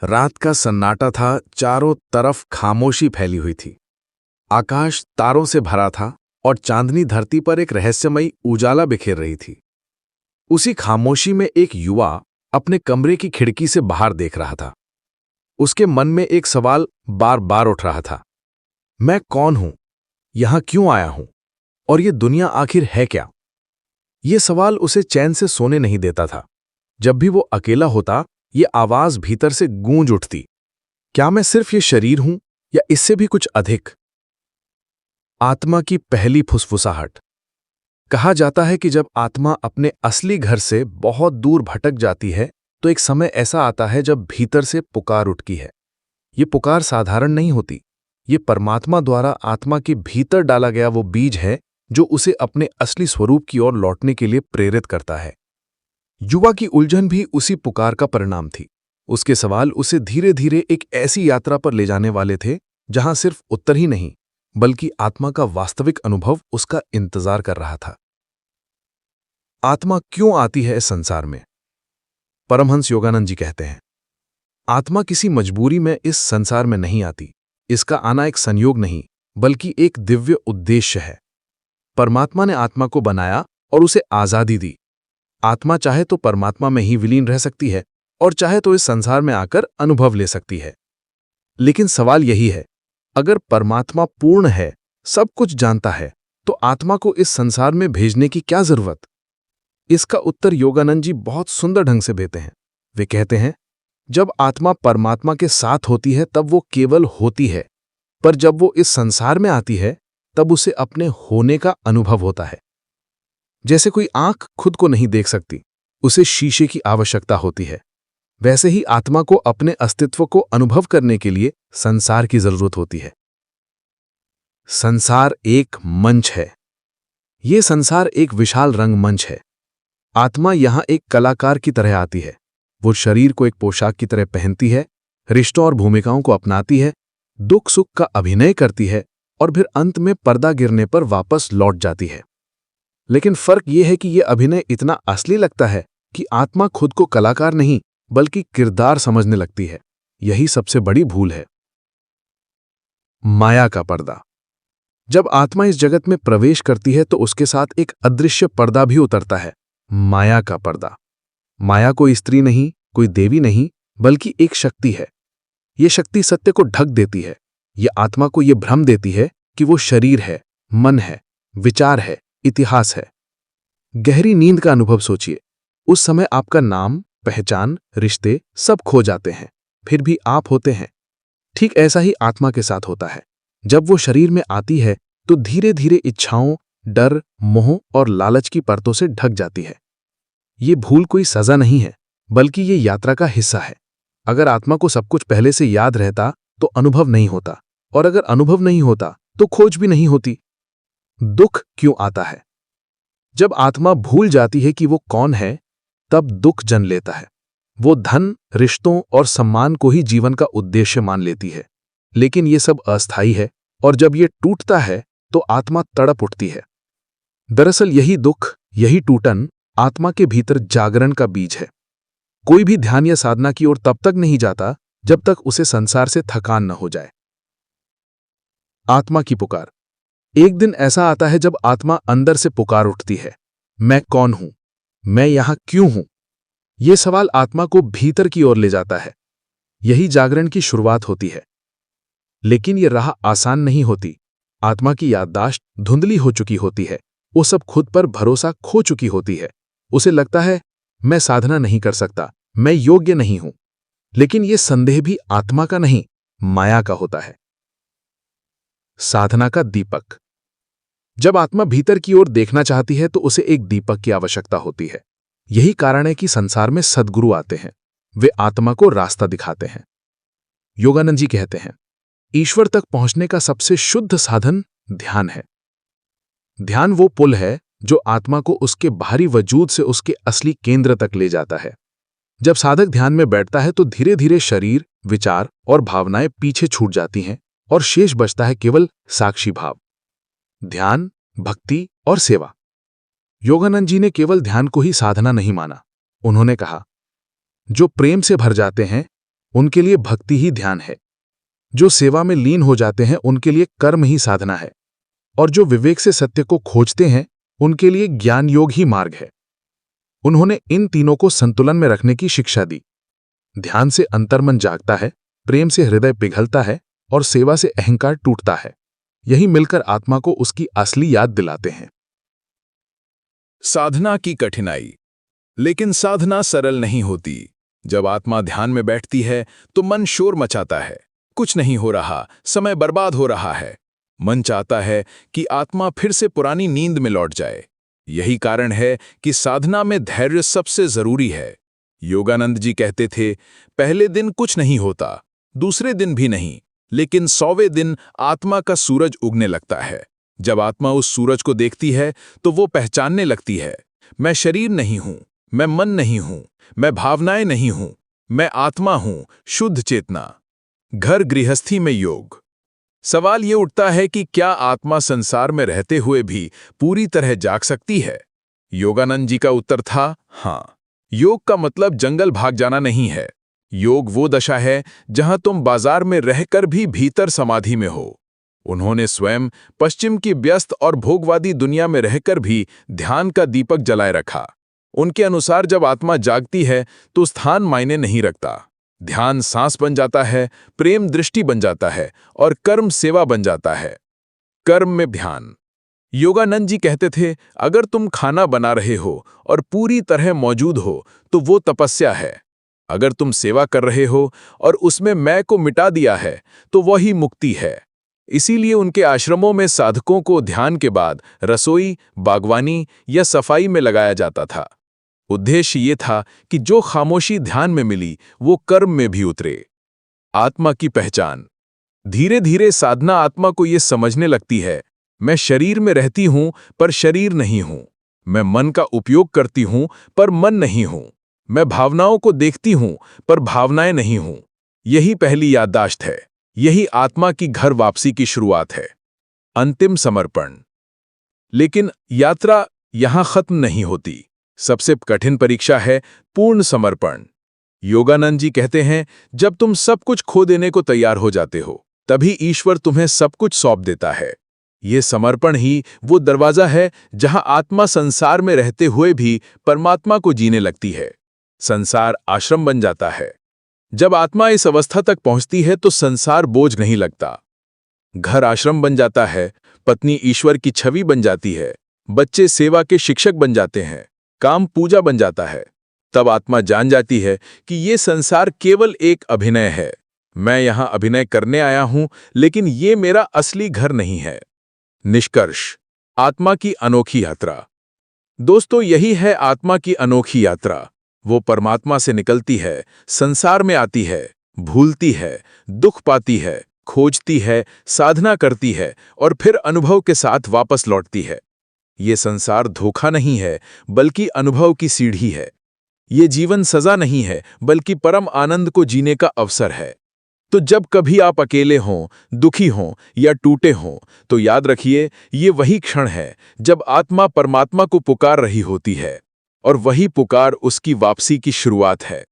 रात का सन्नाटा था, चारों तरफ खामोशी फैली हुई थी। आकाश तारों से भरा था और चांदनी धरती पर एक रहस्यमयी उजाला बिखेर रही थी। उसी खामोशी में एक युवा अपने कमरे की खिड़की से बाहर देख रहा था। उसके मन में एक सवाल बार बार उठ रहा था। मैं कौन हूं? यहां क्यों आया हूं? और ये दुनिया आखिर है क्या? ये सवाल उसे चैन से सोने नहीं देता था। जब भी वो अकेला होता, ये आवाज भीतर से गूंज उठती। क्या मैं सिर्फ ये शरीर हूं या इससे भी कुछ अधिक? आत्मा की पहली फुसफुसाहट। कहा जाता है कि जब आत्मा अपने असली घर से बहुत दूर भटक जाती है तो एक समय ऐसा आता है जब भीतर से पुकार उठती है। ये पुकार साधारण नहीं होती। ये परमात्मा द्वारा आत्मा के भीतर डाला गया वो बीज है जो उसे अपने असली स्वरूप की ओर लौटने के लिए प्रेरित करता है। युवा की उलझन भी उसी पुकार का परिणाम थी। उसके सवाल उसे धीरे धीरे एक ऐसी यात्रा पर ले जाने वाले थे जहां सिर्फ उत्तर ही नहीं बल्कि आत्मा का वास्तविक अनुभव उसका इंतजार कर रहा था। आत्मा क्यों आती है इस संसार में? परमहंस योगानंद जी कहते हैं, आत्मा किसी मजबूरी में इस संसार में नहीं आती। इसका आना एक संयोग नहीं बल्कि एक दिव्य उद्देश्य है। परमात्मा ने आत्मा को बनाया और उसे आजादी दी। आत्मा चाहे तो परमात्मा में ही विलीन रह सकती है और चाहे तो इस संसार में आकर अनुभव ले सकती है। लेकिन सवाल यही है, अगर परमात्मा पूर्ण है, सब कुछ जानता है, तो आत्मा को इस संसार में भेजने की क्या जरूरत? इसका उत्तर योगानंद जी बहुत सुंदर ढंग से देते हैं। वे कहते हैं, जब आत्मा परमात्मा के साथ होती है तब वो केवल होती है, पर जब वो इस संसार में आती है तब उसे अपने होने का अनुभव होता है। जैसे कोई आंख खुद को नहीं देख सकती, उसे शीशे की आवश्यकता होती है, वैसे ही आत्मा को अपने अस्तित्व को अनुभव करने के लिए संसार की जरूरत होती है। संसार एक मंच है। ये संसार एक विशाल रंगमंच है। आत्मा यहां एक कलाकार की तरह आती है। वो शरीर को एक पोशाक की तरह पहनती है, रिश्तों और भूमिकाओं को अपनाती है, दुख सुख का अभिनय करती है और फिर अंत में पर्दा गिरने पर वापस लौट जाती है। लेकिन फर्क यह है कि यह अभिनय इतना असली लगता है कि आत्मा खुद को कलाकार नहीं बल्कि किरदार समझने लगती है। यही सबसे बड़ी भूल है। माया का पर्दा। जब आत्मा इस जगत में प्रवेश करती है तो उसके साथ एक अदृश्य पर्दा भी उतरता है, माया का पर्दा। माया कोई स्त्री नहीं, कोई देवी नहीं, बल्कि एक शक्ति है। यह शक्ति सत्य को ढक देती है। यह आत्मा को यह भ्रम देती है कि वो शरीर है, मन है, विचार है, इतिहास है। गहरी नींद का अनुभव सोचिए। उस समय आपका नाम, पहचान, रिश्ते सब खो जाते हैं, फिर भी आप होते हैं। ठीक ऐसा ही आत्मा के साथ होता है। जब वो शरीर में आती है तो धीरे धीरे इच्छाओं, डर, मोह और लालच की परतों से ढक जाती है। ये भूल कोई सजा नहीं है बल्कि ये यात्रा का हिस्सा है। अगर आत्मा को सब कुछ पहले से याद रहता तो अनुभव नहीं होता, और अगर अनुभव नहीं होता तो खोज भी नहीं होती। दुख क्यों आता है? जब आत्मा भूल जाती है कि वो कौन है, तब दुख जन्म लेता है। वो धन, रिश्तों और सम्मान को ही जीवन का उद्देश्य मान लेती है। लेकिन ये सब अस्थायी है और जब ये टूटता है तो आत्मा तड़प उठती है। दरअसल यही दुख, यही टूटन आत्मा के भीतर जागरण का बीज है। कोई भी ध्यान या साधना की ओर तब तक नहीं जाता जब तक उसे संसार से थकान न हो जाए। आत्मा की पुकार। एक दिन ऐसा आता है जब आत्मा अंदर से पुकार उठती है, मैं कौन हूं? मैं यहां क्यों हूं? यह सवाल आत्मा को भीतर की ओर ले जाता है। यही जागरण की शुरुआत होती है। लेकिन यह राह आसान नहीं होती। आत्मा की याददाश्त धुंधली हो चुकी होती है। वो सब खुद पर भरोसा खो चुकी होती है। उसे लगता है, मैं साधना नहीं कर सकता, मैं योग्य नहीं हूं। लेकिन यह संदेह भी आत्मा का नहीं, माया का होता है। साधना का दीपक। जब आत्मा भीतर की ओर देखना चाहती है तो उसे एक दीपक की आवश्यकता होती है। यही कारण है कि संसार में सद्गुरु आते हैं। वे आत्मा को रास्ता दिखाते हैं। योगानंद जी कहते हैं, ईश्वर तक पहुंचने का सबसे शुद्ध साधन ध्यान है। ध्यान वो पुल है जो आत्मा को उसके बाहरी वजूद से उसके असली केंद्र तक ले जाता है। जब साधक ध्यान में बैठता है तो धीरे धीरे शरीर, विचार और भावनाएं पीछे छूट जाती हैं और शेष बचता है केवल साक्षी भाव। ध्यान, भक्ति और सेवा। योगानंद जी ने केवल ध्यान को ही साधना नहीं माना। उन्होंने कहा, जो प्रेम से भर जाते हैं उनके लिए भक्ति ही ध्यान है। जो सेवा में लीन हो जाते हैं उनके लिए कर्म ही साधना है, और जो विवेक से सत्य को खोजते हैं उनके लिए ज्ञान योग ही मार्ग है। उन्होंने इन तीनों को संतुलन में रखने की शिक्षा दी। ध्यान से अंतर्मन जागता है, प्रेम से हृदय पिघलता है और सेवा से अहंकार टूटता है। यही मिलकर आत्मा को उसकी असली याद दिलाते हैं। साधना की कठिनाई। लेकिन साधना सरल नहीं होती। जब आत्मा ध्यान में बैठती है तो मन शोर मचाता है, कुछ नहीं हो रहा, समय बर्बाद हो रहा है। मन चाहता है कि आत्मा फिर से पुरानी नींद में लौट जाए। यही कारण है कि साधना में धैर्य सबसे जरूरी है। योगानंद जी कहते थे, पहले दिन कुछ नहीं होता, दूसरे दिन भी नहीं, लेकिन 100वें दिन आत्मा का सूरज उगने लगता है। जब आत्मा उस सूरज को देखती है तो वो पहचानने लगती है, मैं शरीर नहीं हूं, मैं मन नहीं हूं, मैं भावनाएं नहीं हूं, मैं आत्मा हूं, शुद्ध चेतना। घर गृहस्थी में योग। सवाल ये उठता है कि क्या आत्मा संसार में रहते हुए भी पूरी तरह जाग सकती है? योगानंद जी का उत्तर था, हाँ। योग का मतलब जंगल भाग जाना नहीं है। योग वो दशा है जहां तुम बाजार में रहकर भी भीतर समाधि में हो। उन्होंने स्वयं पश्चिम की व्यस्त और भोगवादी दुनिया में रहकर भी ध्यान का दीपक जलाए रखा। उनके अनुसार जब आत्मा जागती है तो स्थान मायने नहीं रखता। ध्यान सांस बन जाता है, प्रेम दृष्टि बन जाता है और कर्म सेवा बन जाता है। कर्म में ध्यान। योगानंद जी कहते थे, अगर तुम खाना बना रहे हो और पूरी तरह मौजूद हो तो वो तपस्या है। अगर तुम सेवा कर रहे हो और उसमें मैं को मिटा दिया है तो वही मुक्ति है। इसीलिए उनके आश्रमों में साधकों को ध्यान के बाद रसोई, बागवानी या सफाई में लगाया जाता था। उद्देश्य ये था कि जो खामोशी ध्यान में मिली वो कर्म में भी उतरे। आत्मा की पहचान। धीरे धीरे साधना आत्मा को ये समझने लगती है, मैं शरीर में रहती हूं पर शरीर नहीं हूं, मैं मन का उपयोग करती हूं पर मन नहीं हूं, मैं भावनाओं को देखती हूं पर भावनाएं नहीं हूं। यही पहली याददाश्त है, यही आत्मा की घर वापसी की शुरुआत है। अंतिम समर्पण। लेकिन यात्रा यहां खत्म नहीं होती। सबसे कठिन परीक्षा है पूर्ण समर्पण। योगानंद जी कहते हैं, जब तुम सब कुछ खो देने को तैयार हो जाते हो तभी ईश्वर तुम्हें सब कुछ सौंप देता है। ये समर्पण ही वो दरवाजा है जहां आत्मा संसार में रहते हुए भी परमात्मा को जीने लगती है। संसार आश्रम बन जाता है। जब आत्मा इस अवस्था तक पहुंचती है तो संसार बोझ नहीं लगता। घर आश्रम बन जाता है, पत्नी ईश्वर की छवि बन जाती है, बच्चे सेवा के शिक्षक बन जाते हैं, काम पूजा बन जाता है। तब आत्मा जान जाती है कि ये संसार केवल एक अभिनय है। मैं यहां अभिनय करने आया हूं, लेकिन ये मेरा असली घर नहीं है। निष्कर्ष। आत्मा की अनोखी यात्रा। दोस्तों, यही है आत्मा की अनोखी यात्रा। वो परमात्मा से निकलती है, संसार में आती है, भूलती है, दुख पाती है, खोजती है, साधना करती है और फिर अनुभव के साथ वापस लौटती है। ये संसार धोखा नहीं है, बल्कि अनुभव की सीढ़ी है। ये जीवन सजा नहीं है, बल्कि परम आनंद को जीने का अवसर है। तो जब कभी आप अकेले हों, दुखी हों या टूटे हों, तो याद रखिए, ये वही क्षण है जब आत्मा परमात्मा को पुकार रही होती है, और वही पुकार उसकी वापसी की शुरुआत है।